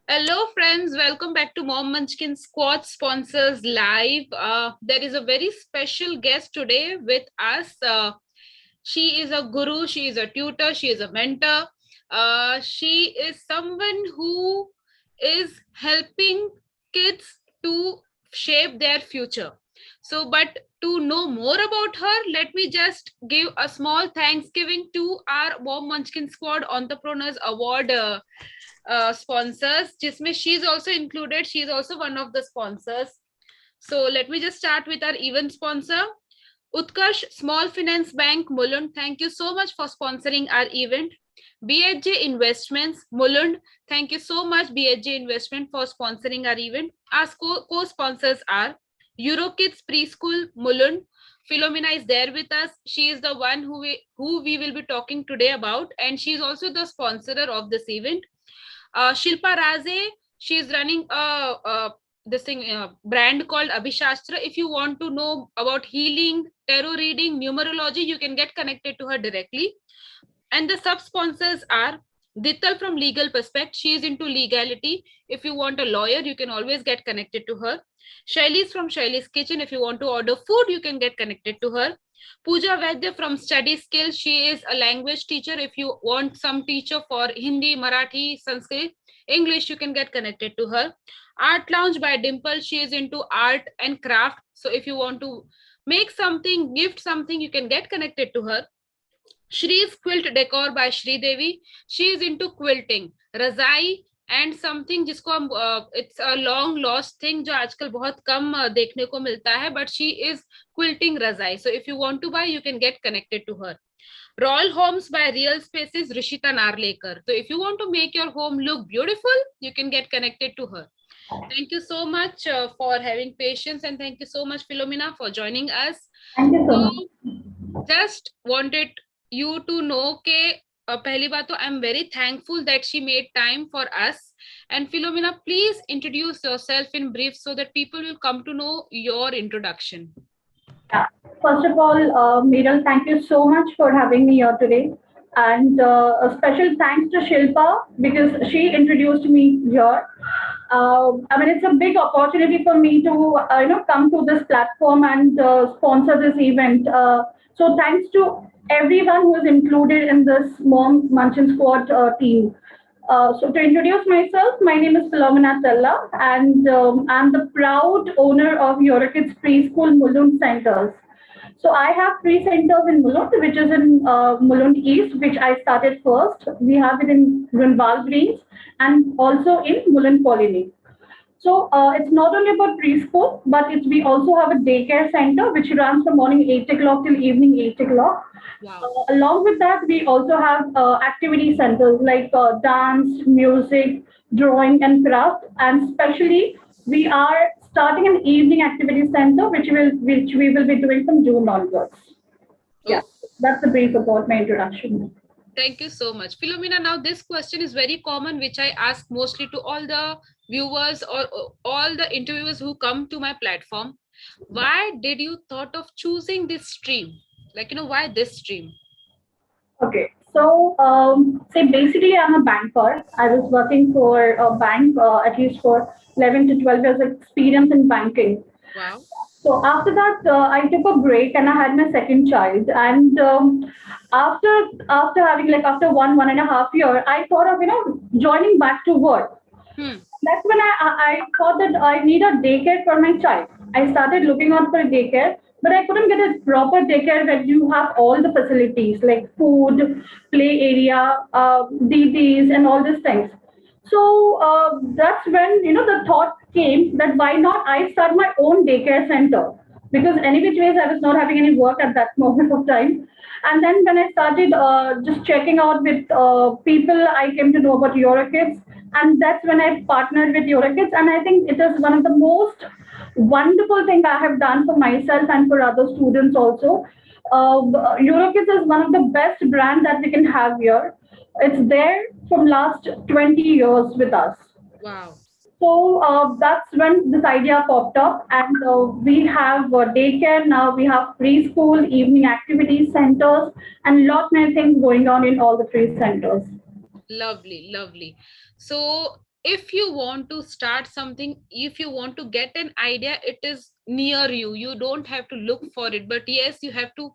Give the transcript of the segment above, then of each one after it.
Hello, friends. Welcome back to Mom Munchkin Squad Sponsors Live. There is a very special guest today with us. She is a guru, she is a tutor, she is a mentor. She is someone who is helping kids to shape their future. But to know more about her, let me just give a small thanksgiving to our Mom Munchkin Squad Entrepreneurs Award sponsors, जिसमें she is also included. She is also one of the sponsors. So let me just start with our event sponsor, Utkarsh Small Finance Bank, Mulund. Thank you so much for sponsoring our event. BHJ Investments, Mulund. Thank you so much, BHJ Investment, for sponsoring our event. Our co-sponsors are Eurokids Preschool, Mulund. Philomena is there with us. She is the one who we will be talking today about, and she is also the sponsor of this event. Shilpa Raze, she is running a brand called Abhishastra. If you want to know about healing, tarot reading, numerology, you can get connected to her directly. And the sub sponsors are Dittal from Legal Perspective. She is into legality. If you want a lawyer, you can always get connected to her. Shailis from Shailis Kitchen. If you want to order food, you can get connected to her. Pooja Vaidya from Study Skills. She is a language teacher. If you want some teacher for Hindi, Marathi, Sanskrit, English, you can get connected to her. Art Lounge by Dimple. She is into art and craft. So if you want to make something, gift something, you can get connected to her. Shree's Quilt Decor by Shri Devi. She is into quilting, रजाई and something जिसको हम it's a long lost thing जो आजकल बहुत कम देखने को मिलता है, बट शी इज क्विल्टिंग रजाई. So if you want to buy you can get connected to her. Royal Homes by Real Spaces, Rishita Narlekar. So if you want to make your home look beautiful, you can get connected to her. Thank you so much for having patience, and thank you so much, Philomena, for joining us. Thank you so So much. just wanted you to know कि पहली बात तो I'm very thankful that she made time for us. And Philomena, please introduce yourself in brief so that people will come to know your introduction. Yeah. First of all, Meeral, thank you so much for having me here today. And a special thanks to Shilpa because she introduced me here. I mean, it's a big opportunity for me to, come to this platform and sponsor this event. So thanks to everyone who is included in this Mom Munchin Squad team. So to introduce myself, my name is Philomena Tella, and I'm the proud owner of Eurokids Preschool Mulund Centers. So I have three centers in Mulund, which is in Mulund East, which I started first. We have it in Grunwald Greens and also in Mulund Colony. So it's not only about preschool, but we also have a daycare center which runs from morning 8 o'clock till evening 8 o'clock. Wow. Along with that, we also have activity centers like dance, music, drawing, and craft. And especially, we are starting an evening activity center, which we will be doing from June onwards. Yeah, Oh, that's a brief about my introduction. thank you so much. Philomena, now this question is very common, which I ask mostly to all the viewers or all the interviewers who come to my platform. Why did you thought of choosing this stream? Why this stream? Okay, so say basically I'm a banker. I was working for a bank at least for 11 to 12 years experience in banking. Wow. So after that, I took a break and I had my second child. And after having like after 1.5 year, I thought of joining back to work. Hmm. That's when I thought that I need a daycare for my child. I started looking out for a daycare, but I couldn't get a proper daycare where you have all the facilities like food, play area, DTs, and all these things. So that's when the thought came that why not I start my own daycare center, because any which ways I was not having any work at that moment of time. And then when I started just checking out with people, I came to know about Eurokids, and that's when I partnered with Eurokids. And I think it is one of the most wonderful thing I have done for myself and for other students also. Eurokids is one of the best brand that we can have here. It's there from last 20 years with us. Wow. So that's when this idea popped up, and we have daycare now. We have preschool, evening activity centers, and lot many things going on in all the three centers. Lovely, lovely. So if you want to start something, if you want to get an idea, it is near you. You don't have to look for it, but yes, you have to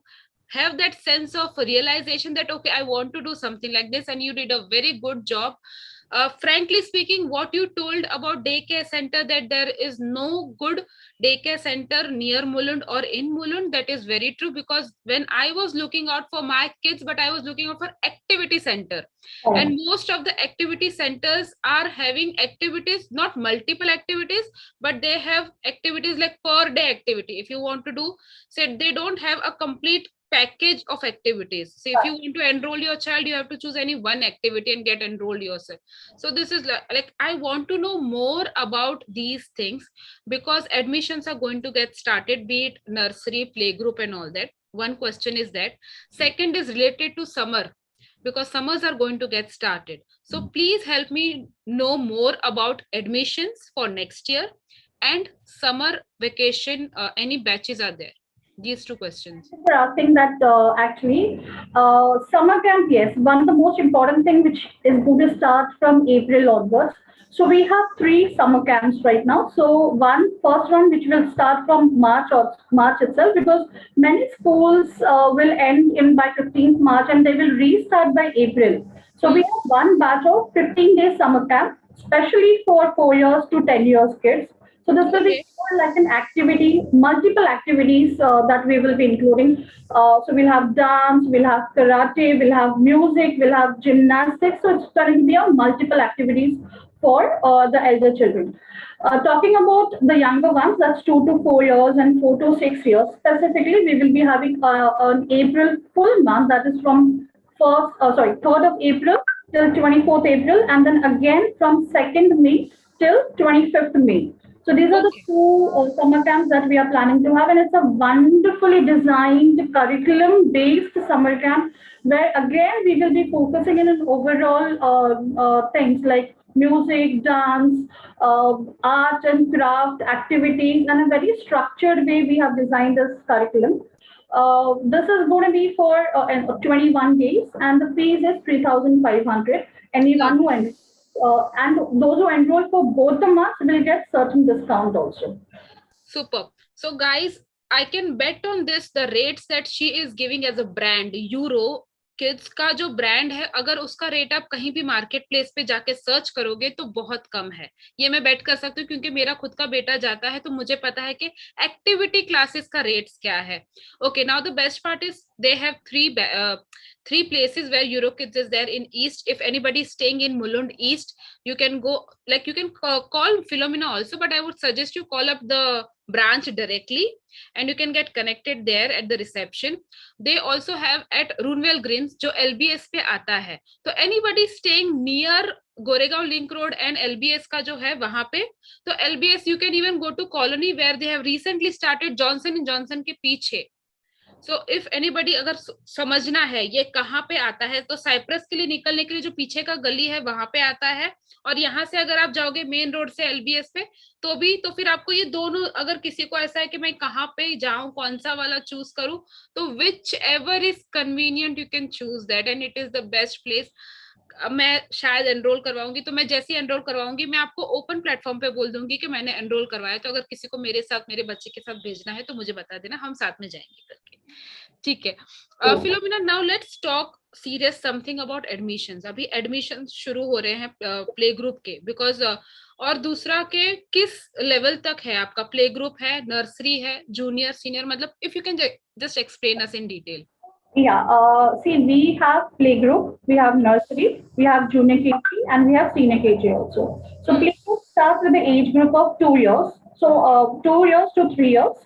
have that sense of realization that okay, I want to do something like this, and you did a very good job. Frankly speaking, what you told about daycare center, that there is no good daycare center near Mulund or in Mulund, that is very true, because when I was looking out for my kids, but I was looking out for activity center, Oh, and most of the activity centers are having activities, not multiple activities, but they have activities like per day activity. If you want to do, say, they don't have a complete package of activities. So if you want to enroll your child, you have to choose any one activity and get enrolled yourself. So this is like I want to know more about these things, because admissions are going to get started, be it nursery, playgroup and all that. One question is that. Second is related to summer, because summers are going to get started. So please help me know more about admissions for next year and summer vacation. Any batches are there? These two questions. for asking that actually, summer camp, yes, one of the most important thing which is going to start from April onwards. So we have three summer camps right now. So first one which will start from March or March itself, because many schools will end in by 15th March and they will restart by April. So we have one batch of 15-day summer camp, especially for 4 years to 10 years kids. So this will be Okay. more like an activity, multiple activities that we will be including. So we'll have dance, we'll have karate, we'll have music, we'll have gymnastics. So it's going to be a multiple activities for the elder children. Talking about the younger ones, that's 2 to 4 years and 4 to 6 years. Specifically, we will be having an April full month, that is from 3rd of April till 24th April, and then again from 2nd May till 25th May. So these are the Okay. two summer camps that we are planning to have, and it's a wonderfully designed curriculum-based summer camp where again we will be focusing in an overall things like music, dance, art and craft activities, and a very structured way we have designed this curriculum. This is going to be for 21 days, and the fees is 3,500. Anyone who Lovely. and those who enroll for both the months will get certain discount also. Super. So, guys, I can bet on this, the rates that she is giving as a brand, Euro kids का जो brand है, अगर उसका rate आप कहीं भी market place पे जाके सर्च करोगे तो बहुत कम है। ये मैं बेट कर सकती हूँ, क्योंकि मेरा खुद का बेटा जाता है, तो मुझे पता है कि एक्टिविटी क्लासेस का रेट्स क्या है। Okay, now the best part is they have three places where Euro Kids is there in East. If anybody is staying in Mulund East, you can go, like you can call Philomena also, but I would suggest you call up the branch directly and you can get connected there at the reception. They also have at Runwell Greens, जो LBS पे आता है, तो anybody staying near Goregaon Link Road and LBS का जो है वहां पे, तो LBS you can even go to Colony where they have recently started Johnson & Johnson के पीछे. सो इफ एनीबडी, अगर समझना है ये कहाँ पे आता है, तो साइप्रस के लिए निकलने के लिए जो पीछे का गली है वहां पे आता है, और यहाँ से अगर आप जाओगे मेन रोड से एलबीएस पे तो भी, तो फिर आपको ये दोनों, अगर किसी को ऐसा है कि मैं कहाँ पे जाऊं, कौन सा वाला चूज करूं, तो which ever is convenient you can choose that, and it is the best place. मैं शायद एनरोल करवाऊंगी, तो मैं जैसे ही एनरोल करवाऊंगी मैं आपको ओपन प्लेटफॉर्म पे बोल दूंगी कि मैंने एनरोल करवाया, तो अगर किसी को मेरे साथ, मेरे बच्चे के साथ भेजना है तो मुझे बता देना, हम साथ में जाएंगे करके. ठीक है. Philomena, now let's talk serious something about admissions. अभी एडमिशंस शुरू हो रहे हैं प्ले ग्रुप के, बिकॉज और दूसरा के किस लेवल तक है आपका? प्ले ग्रुप है, नर्सरी है, जूनियर, सीनियर, मतलब if you can just explain us in detail. Yeah, see, we have playgroup, we have nursery, we have junior KG, and we have senior KG also. So playgroup starts with the age group of 2 years. So 2 years to 3 years.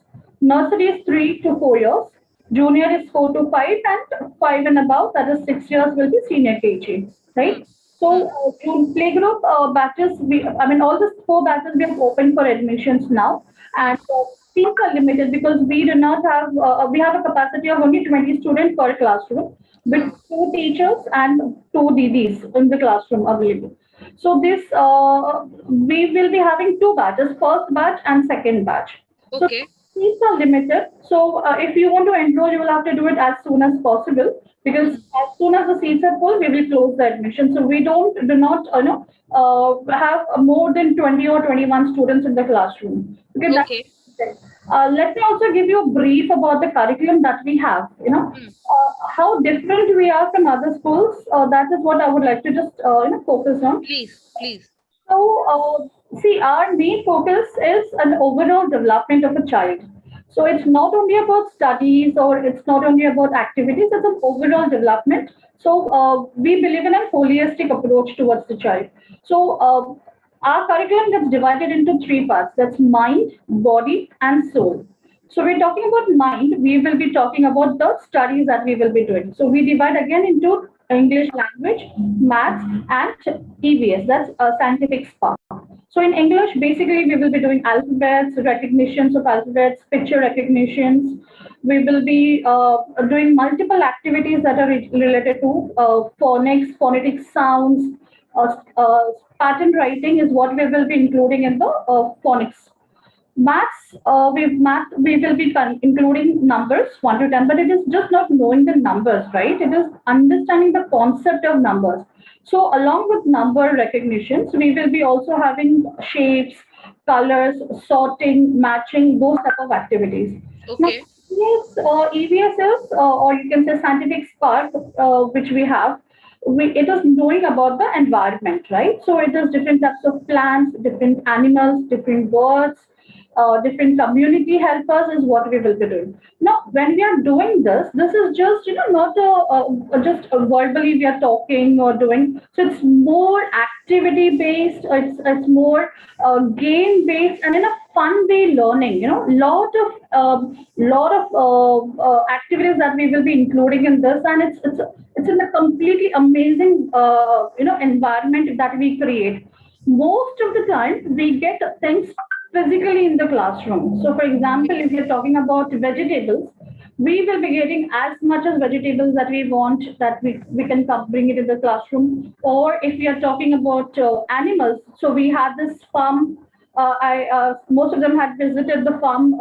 Nursery is 3 to 4 years. Junior is 4 to 5, and 5 and above, that is 6 years, will be senior KG, right? So playgroup batches, I mean, all the four batches we have opened for admissions now, and seats are limited because we do not have, we have a capacity of only 20 students per classroom with two teachers and two DDs in the classroom available. So this, we will be having two batches, first batch and second batch. So Okay. seats are limited. So if you want to enroll, you will have to do it as soon as possible, because as soon as the seats are full, we will close the admission. So we do not, have more than 20 or 21 students in the classroom. Okay, Okay. let me also give you a brief about the curriculum that we have. Hmm. How different we are from other schools. That is what I would like to just focus on. Please, please. So, see, our main focus is an overall development of a child. So, it's not only about studies or it's not only about activities, it's an overall development. So, we believe in a holistic approach towards the child. So, our curriculum gets divided into three parts, that's mind, body, and soul. So we're talking about mind, we will be talking about the studies that we will be doing. So we divide again into English language, maths, and EVS, that's a scientific spark. So in English, basically we will be doing alphabets, recognitions of alphabets, picture recognitions. We will be doing multiple activities that are related to phonics, phonetic sounds, pattern writing is what we will be including in the phonics. Math, we will be including numbers 1 to 10, but it is just not knowing the numbers, right? It is understanding the concept of numbers. So, along with number recognitions, we will be also having shapes, colors, sorting, matching, those type of activities. Now, Okay. yes, EVS is, or you can say scientific spark, which we have. It is knowing about the environment, right? So it is different types of plants, different animals, different birds, different community helpers is what we will be doing. Now, when we are doing this, this is just not just verbally we are talking or doing. So it's more activity based. It's more game based and in a fun way learning. Lot of activities that we will be including in this, and it's in a completely amazing environment that we create. Most of the time we get things physically in the classroom. So, for example, if you're talking about vegetables, we will be getting as much as vegetables that we want that we can bring it in the classroom. Or if we are talking about animals, so we had this farm. Most of them had visited the farm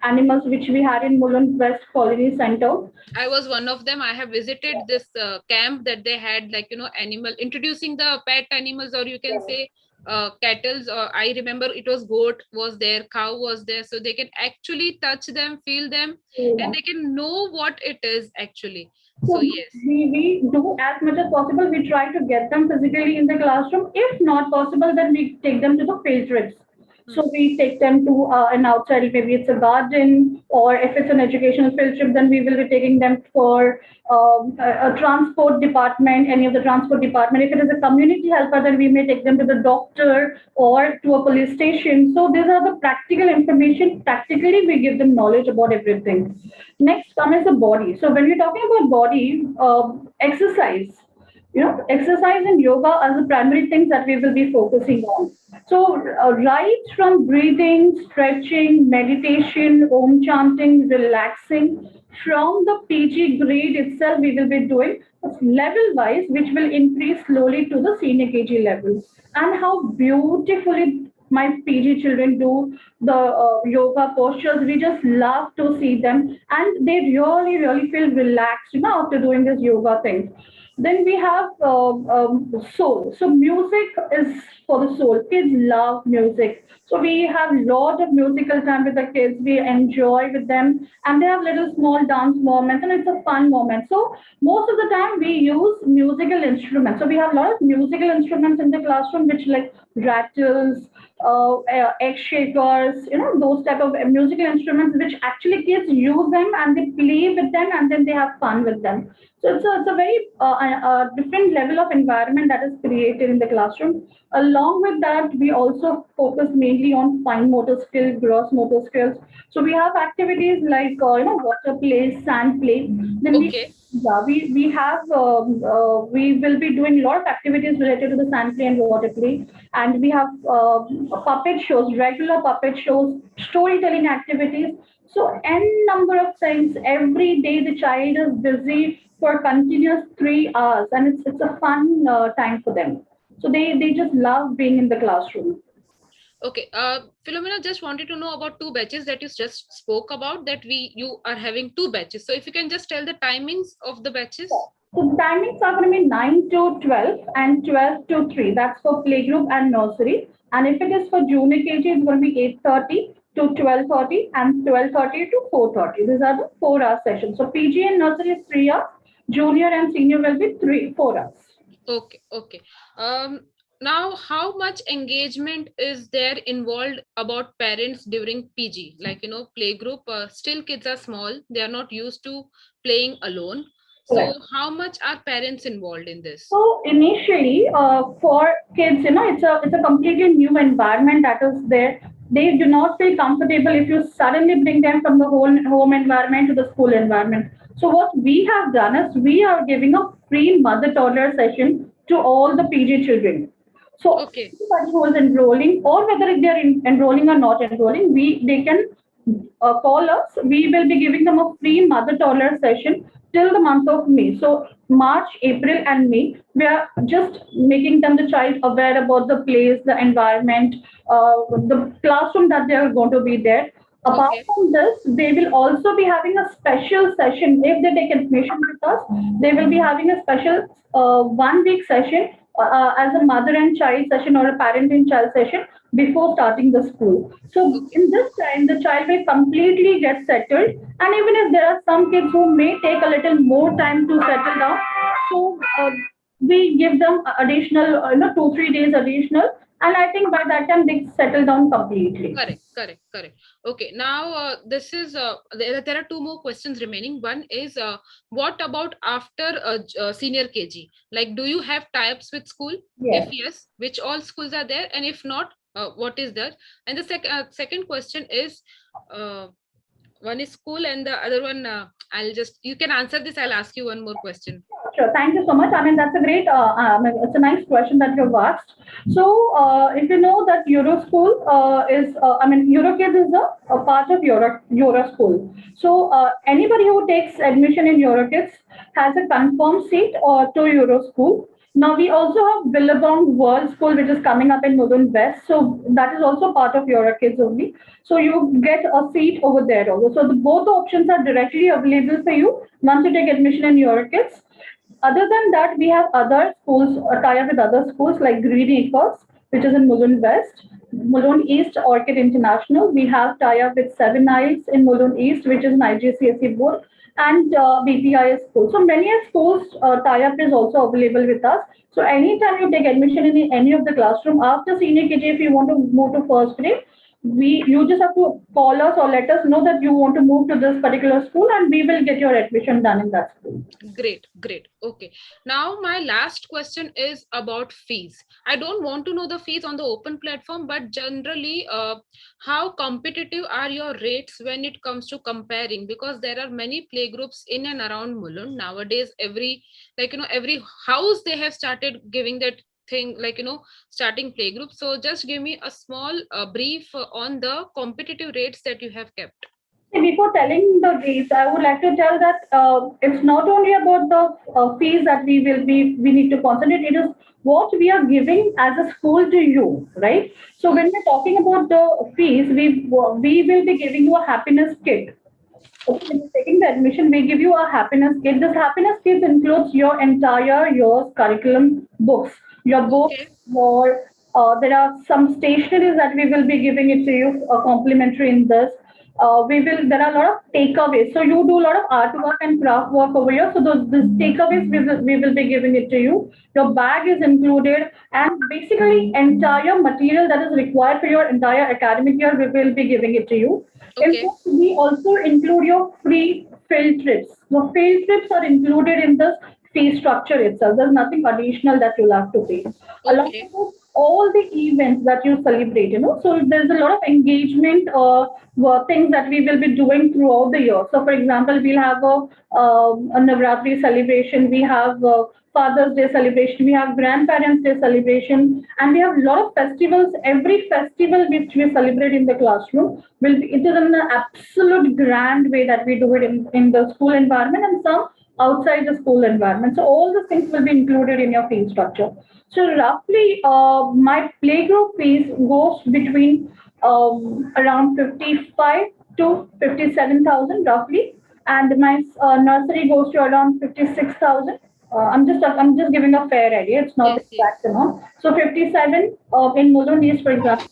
animals which we had in Mulund West Colony Center. I was one of them. I have visited this camp that they had, like, animal, introducing the pet animals, or you can say cattles, or I remember it was goat was there, cow was there, so they can actually touch them, feel them, and Yeah. they can know what it is actually. So So yes. we do as much as possible. We try to get them physically in the classroom. If not possible, then we take them to the field trips. Hmm. So we take them to an outside, maybe it's a garden, or if it's an educational field trip, then we will be taking them for a transport department, any of the transport department. If it is a community helper, then we may take them to the doctor or to a police station. So these are the practical information. Practically, we give them knowledge about everything. Next comes the body. So when we're talking about body, exercise, exercise and yoga are the primary things that we will be focusing on. So right from breathing, stretching, meditation, om chanting, relaxing, from the PG grade itself, we will be doing level wise, which will increase slowly to the senior KG level. And how beautifully my PG children do the yoga postures. We just love to see them, and they really, really feel relaxed, after doing this yoga thing. Then we have soul. So music is for the soul. Kids love music. So we have a lot of musical time with the kids. We enjoy with them, and they have little small dance moments, and it's a fun moment. So most of the time we use musical instruments. So we have a lot of musical instruments in the classroom, which like rattles, egg shakers, those type of musical instruments, which actually kids use them and they play with them, and then they have fun with them. So it's a very different level of environment that is created in the classroom. Along with that, we also focus mainly on fine motor skills, gross motor skills. So we have activities like water play, sand play. Then Okay. we will be doing a lot of activities related to the sand play and water play, and we have puppet shows, regular puppet shows, storytelling activities. So n number of things every day. The child is busy for continuous 3 hours, and it's a fun time for them. So they just love being in the classroom. Okay. Philomena, just wanted to know about two batches that you just spoke about, that you are having two batches. So if you can just tell the timings of the batches. So the timings are going to be 9 to 12 and 12 to 3. That's for playgroup and nursery. And if it is for junior KG, it's going to be 8:30 to 12:30 and 12:30 to 4:30. These are the 4-hour sessions. So PG and nursery is 3 hours. Junior and senior will be 4 hours. Okay, okay. Now, how much engagement is there involved about parents during PG? Like, playgroup, still kids are small, they are not used to playing alone. So, Correct. how much are parents involved in this? So initially, for kids, it's a completely new environment that is there. They do not feel comfortable if you suddenly bring them from the whole home environment to the school environment. So what we have done is we are giving a free mother toddler session to all the PG children. So Okay, anybody who is enrolling, or whether they are enrolling or not enrolling, they can call us. We will be giving them a free mother toddler session till the month of May. So March, April, and May, we are just making them the child aware about the place, the environment, the classroom that they are going to be there. Apart okay, from this, they will also be having a special session. If they take admission with us, they will be having a special 1 week session as a mother and child session or a parent and child session before starting the school. So okay. in this time, the child will completely get settled. And even if there are some kids who may take a little more time to settle down, so we give them additional, 2-3 days additional. And I think by that time they settle down completely. Correct, correct, correct. Okay, now this is there are two more questions remaining. One is what about after senior KG? Like, do you have tie-ups with school? If Yes. yes, which all schools are there? And if not, what is that? And the second question is one is school and the other one, you can answer this. I'll ask you one more question. Sure. Thank you so much. I mean, that's a great, it's a nice question that you've asked. So, if you know that Euro School EuroKids is a part of Euro School. So, anybody who takes admission in EuroKids has a confirmed seat or to Euro School. Now, we also have Billabong World School, which is coming up in Mulund West. So, that is also part of EuroKids only. So, you get a seat over there also. So, both options are directly available for you once you take admission in EuroKids. Other than that, we have other schools, tie up with other schools like Green Acres, which is in Mulund West, Mulund East Orchid International. We have tie up with Seven Isles in Mulund East, which is an IGCSE board, and BPIS school. So many schools tie up is also available with us. So anytime you take admission in any of the classroom after senior KG, if you want to move to first grade, you just have to call us or let us know that you want to move to this particular school, and we will get your admission done in that school. Great, great. Okay. Now, my last question is about fees. I don't want to know the fees on the open platform, but generally, how competitive are your rates when it comes to comparing? Because there are many playgroups in and around Mulund nowadays. Every house they have started giving that thing, starting playgroup. So, just give me a small brief on the competitive rates that you have kept. Before telling the fees, I would like to tell that it's not only about the fees that we need to concentrate. It is what we are giving as a school to you, right? So when we're talking about the fees, we will be giving you a happiness kit. Okay, when you're taking the admission, we give you a happiness kit. This happiness kit includes your entire year's curriculum books, your books, Okay. there are some stationeries that we will be giving it to you complimentary in this. There are a lot of takeaways. So you do a lot of artwork and craft work over here. So those takeaways we will be giving it to you. Your bag is included, and basically entire material that is required for your entire academic year, we will be giving it to you. In Okay. fact, we also include your free field trips. The field trips are included in this fee structure itself. There's nothing additional that you'll have to pay. Along Okay. with all the events that you celebrate, so there's a lot of engagement things that we will be doing throughout the year. So, for example, we'll have a Navratri celebration, we have Father's Day celebration, we have Grandparents' Day celebration, and we have a lot of festivals. Every festival which we celebrate in the classroom it is in an absolute grand way that we do it in the school environment, and some outside the school environment. So all the things will be included in your fee structure. So roughly, my playgroup fees goes between around 55 to 57,000 roughly, and my nursery goes to around 56,000. I'm just giving a fair idea. It's not Yes, yes. exact amount. So 57 in Mulund East, for example,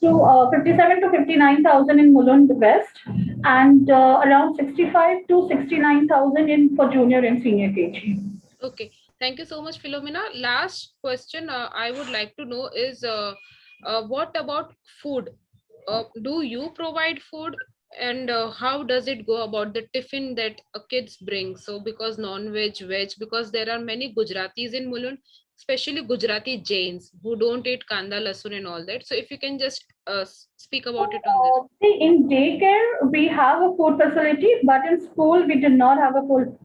to 57 to 59,000 in Mulund West, and around 65 to 69,000 in for junior and senior KG. Okay. Thank you so much, Philomena. Last question I would like to know is what about food? Do you provide food? And how does it go about the tiffin that kids bring? So, because non-veg, veg, because there are many Gujaratis in Mulund, especially Gujarati Jains who don't eat kanda, lasun, and all that. So, if you can just speak about it on this. See, in daycare, we have a food facility, but in school, we do not have a food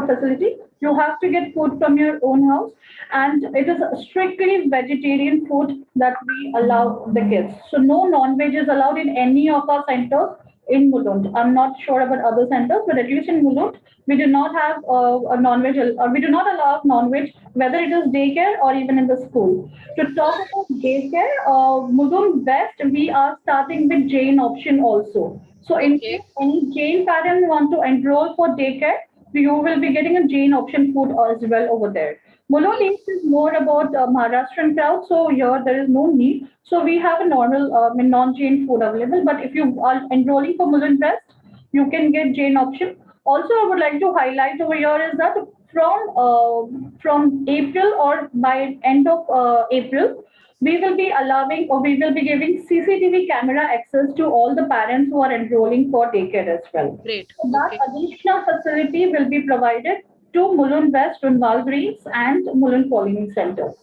facility. You have to get food from your own house, and it is strictly vegetarian food that we allow the kids. So, no non-veg is allowed in any of our centers in Mulund. I'm not sure about other centers, but at least in Mulund, we do not have a non-veg, or we do not allow non-veg, whether it is daycare or even in the school. To talk about daycare, Mulund West, we are starting with Jain option also. So in Okay. case any Jain parent want to enroll for daycare, you will be getting a Jain option food as well over there. Mulund Okay. East is more about Maharashtrian crowd, so here there is no need. So we have a normal non-Jain food available. But if you are enrolling for Mulund West, you can get Jain option. Also, I would like to highlight over here is that from April or by end of April, we will be allowing or we will be giving CCTV camera access to all the parents who are enrolling for daycare as well. Great. So that Okay. additional facility will be provided to Mulund West, Runwal Greens, and Mulund Polyning Center.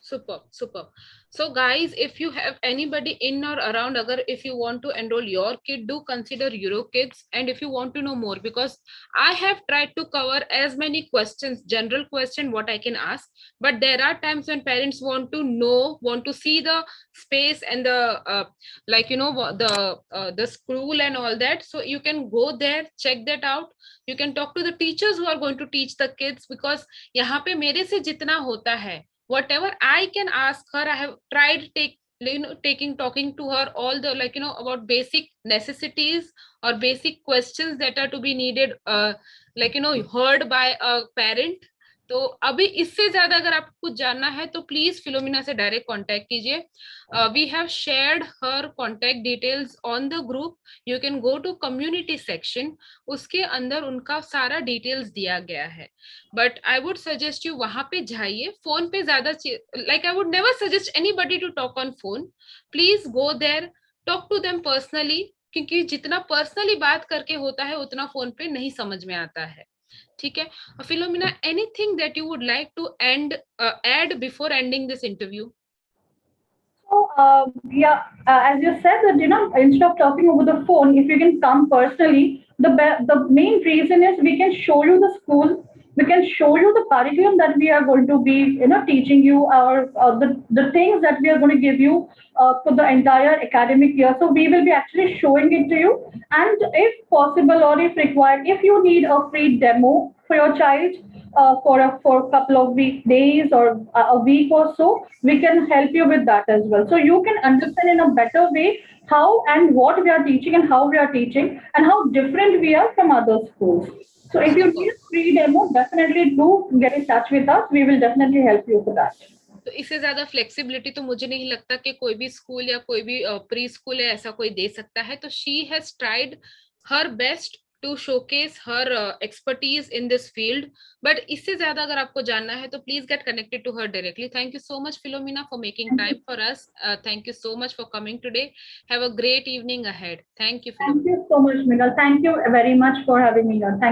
Super, super. So, guys, if you have anybody in or around, agar if you want to enroll your kid, do consider EuroKids. And if you want to know more, because I have tried to cover as many questions, general question, what I can ask, but there are times when parents want to know, want to see the space and the like the school and all that. So you can go there, check that out. You can talk to the teachers who are going to teach the kids, because यहाँ पे मेरे से जितना होता है, whatever I can ask her, I have tried talking to her all the about basic necessities or basic questions that are to be needed, heard by a parent. तो अभी इससे ज्यादा अगर आपको कुछ जानना है तो प्लीज फिलोमिना से डायरेक्ट कांटेक्ट कीजिए. We have shared her contact details on the group. You can go to community section, उसके अंदर उनका सारा डिटेल्स दिया गया है. But I would suggest you वहां पे जाइए. फोन पे ज्यादा I would never suggest anybody to talk on phone. Please go there, talk to them personally, क्योंकि जितना पर्सनली बात करके होता है उतना फोन पे नहीं समझ में आता है. ठीक है. Philomena, anything that you would like to add before ending this interview? So, as you said that instead of talking over the phone, if you can come personally, the main reason is we can show you the school, we can show you the curriculum that we are going to be teaching you, or the things that we are going to give you for the entire academic year. So we will be actually showing it to you, and if possible or if required, if you need a free demo for your child, for a couple of days or a week or so, we can help you with that as well. So you can understand in a better way how and what we are teaching and how we are teaching and how different we are from other schools. So if you need a free demo, definitely do get in touch with us. We will definitely help you for that. तो इससे ज्यादा flexibility तो मुझे नहीं लगता कि कोई भी स्कूल या कोई भी प्री स्कूल या ऐसा कोई दे सकता है. तो she has tried her best to showcase her expertise in this field. But इससे ज्यादा अगर आपको जानना है तो please get connected to her directly. Thank you so much, Philomena, for making time for us. Thank you so much for coming today. Have a great evening ahead. Thank you, Philomena. Thank you so much, Miguel. Thank you very much for having me here. Thank